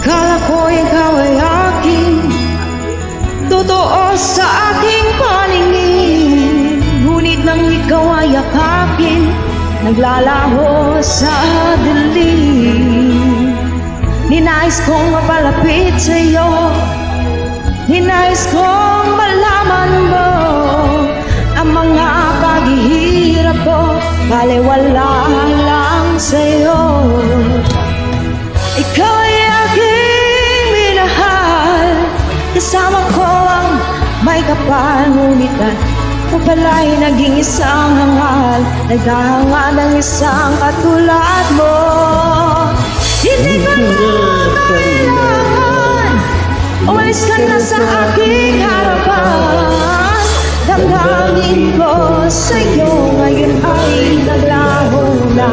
Akala ko ikaw ay aking totoo sa aking paningin, ngunit nang ikaw ay yakapin, naglalaho sa dilim. Ninais kong mapalapit sa'yo, ninais kong malaman mo ang mga paghihirap ko, baliwala lang sa'yo. Ikaw ay aking minahal, kasama ko ang may kapal, ngunit ako pala'y naging isang hangal, naghahanga ng isang katulad mo. Hindi ko na kailangan umalis ka na sa aking harapan. Damdamin ko sa'yo ngayon ay naglaho na.